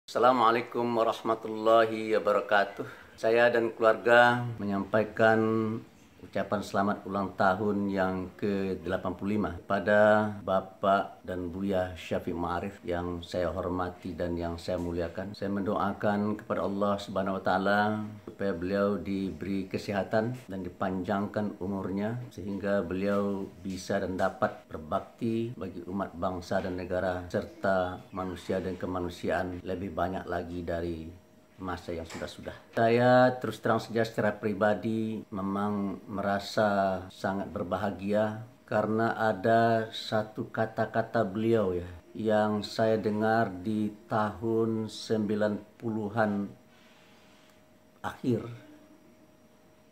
Assalamualaikum warahmatullahi wabarakatuh. Saya dan keluarga menyampaikan ucapan selamat ulang tahun yang ke-85 pada Bapak dan Buya Syafiq Ma'arif yang saya hormati dan yang saya muliakan. Saya mendoakan kepada Allah Subhanahu wa taala supaya beliau diberi kesehatan dan dipanjangkan umurnya sehingga beliau bisa dan dapat berbakti bagi umat bangsa dan negara serta manusia dan kemanusiaan lebih banyak lagi dari masa yang sudah-sudah. Saya terus terang saja secara pribadi memang merasa sangat berbahagia karena ada satu kata-kata beliau yang saya dengar di tahun 90-an akhir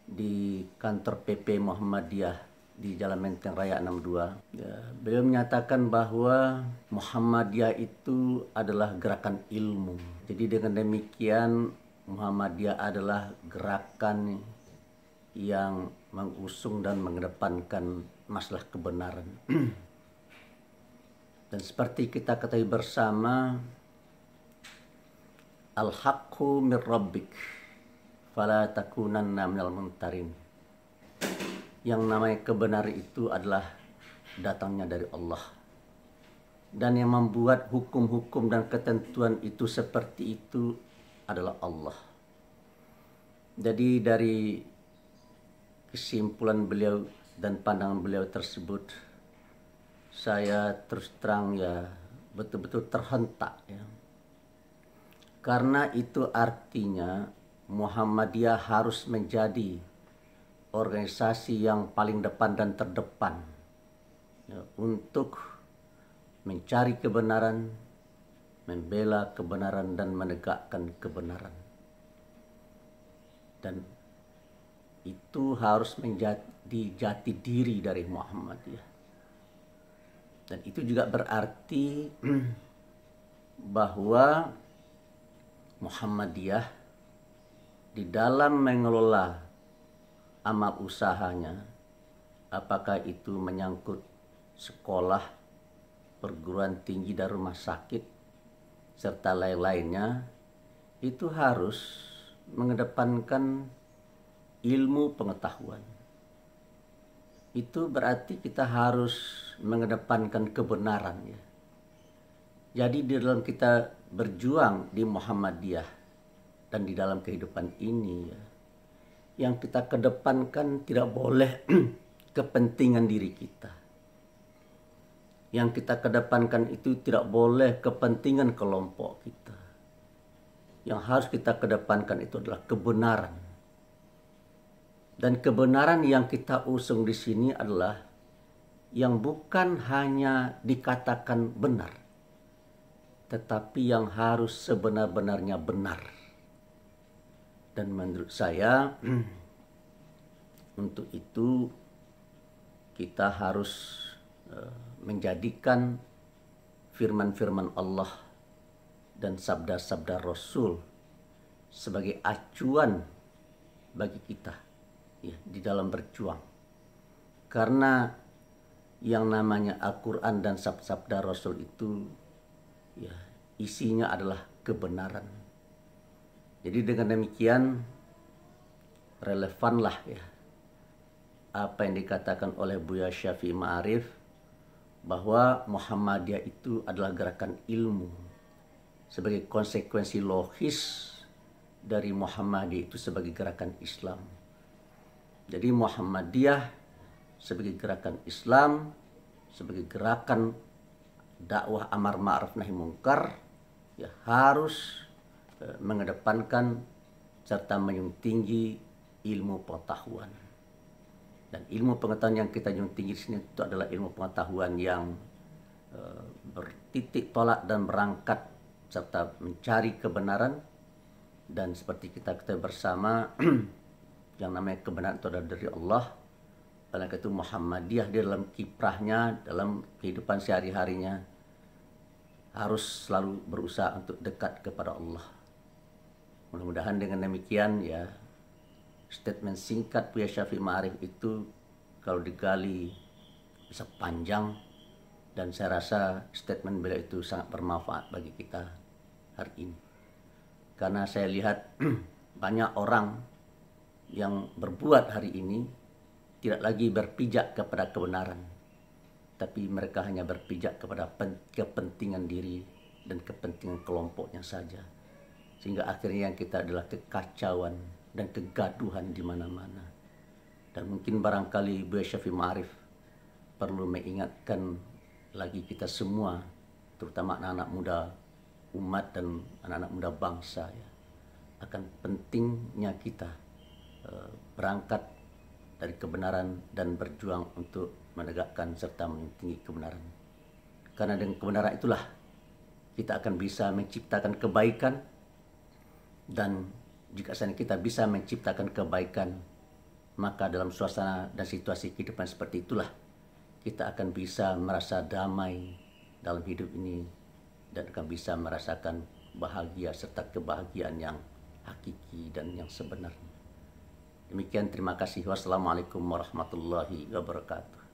di kantor PP Muhammadiyah di Jalan Menteng Raya 62. Beliau menyatakan bahwa Muhammadiyah itu adalah gerakan ilmu. Jadi dengan demikian Muhammadiyah adalah gerakan yang mengusung dan mengedepankan masalah kebenaran. Dan seperti kita ketahui bersama, al-haqqu mir rabbik fala takunanna minal mumtarin. Yang namanya kebenaran itu adalah datangnya dari Allah. Dan yang membuat hukum-hukum dan ketentuan itu seperti itu adalah Allah. Jadi dari kesimpulan beliau dan pandangan beliau tersebut, saya terus terang betul-betul terhentak Karena itu artinya Muhammadiyah harus menjadi organisasi yang paling depan dan terdepan untuk mencari kebenaran, membela kebenaran dan menegakkan kebenaran. Dan itu harus menjadi jati diri dari Muhammadiyah. Dan itu juga berarti bahwa Muhammadiyah di dalam mengelola amal usahanya, apakah itu menyangkut sekolah, perguruan tinggi dan rumah sakit, serta lain-lainnya, itu harus mengedepankan ilmu pengetahuan. Itu berarti kita harus mengedepankan kebenaran Jadi di dalam kita berjuang di Muhammadiyah dan di dalam kehidupan ini yang kita kedepankan tidak boleh kepentingan diri kita. Yang kita kedepankan itu tidak boleh kepentingan kelompok kita. Yang harus kita kedepankan itu adalah kebenaran. Dan kebenaran yang kita usung di sini adalah yang bukan hanya dikatakan benar, tetapi yang harus sebenar-benarnya benar. Dan menurut saya untuk itu kita harus menjadikan firman-firman Allah dan sabda-sabda Rasul sebagai acuan bagi kita di dalam berjuang. Karena yang namanya Al-Quran dan sabda Rasul itu isinya adalah kebenaran. Jadi dengan demikian relevanlah apa yang dikatakan oleh Buya Syafiq Ma'arif bahwa Muhammadiyah itu adalah gerakan ilmu sebagai konsekuensi logis dari Muhammadiyah itu sebagai gerakan Islam. Jadi Muhammadiyah sebagai gerakan Islam, sebagai gerakan dakwah amar ma'ruf nahi mungkar harus mengedepankan serta menjunjung tinggi ilmu pengetahuan. Dan ilmu pengetahuan yang kita junjung tinggi di sini itu adalah ilmu pengetahuan yang bertitik tolak dan berangkat serta mencari kebenaran. Dan seperti kita ketahui bersama yang namanya kebenaran itu adalah dari Allah. Karena itu Muhammadiyah di dalam kiprahnya, dalam kehidupan sehari-harinya harus selalu berusaha untuk dekat kepada Allah. Mudah-mudahan dengan demikian statement singkat Buya Syafiq Ma'arif itu kalau digali bisa panjang, dan saya rasa statement beliau itu sangat bermanfaat bagi kita hari ini. Karena saya lihat banyak orang yang berbuat hari ini tidak lagi berpijak kepada kebenaran, tapi mereka hanya berpijak kepada kepentingan diri dan kepentingan kelompoknya saja. Sehingga akhirnya yang kita adalah kekacauan dan kegaduhan di mana-mana. Dan mungkin barangkali Bu Syafiq Ma'arif perlu mengingatkan lagi kita semua, terutama anak-anak muda umat dan anak-anak muda bangsa ya, akan pentingnya kita berangkat dari kebenaran dan berjuang untuk menegakkan serta mentinggi kebenaran. Karena dengan kebenaran itulah kita akan bisa menciptakan kebaikan, dan jika kita bisa menciptakan kebaikan, maka dalam suasana dan situasi kehidupan seperti itulah kita akan bisa merasa damai dalam hidup ini dan akan bisa merasakan bahagia serta kebahagiaan yang hakiki dan yang sebenarnya. Demikian, terima kasih. Wassalamualaikum warahmatullahi wabarakatuh.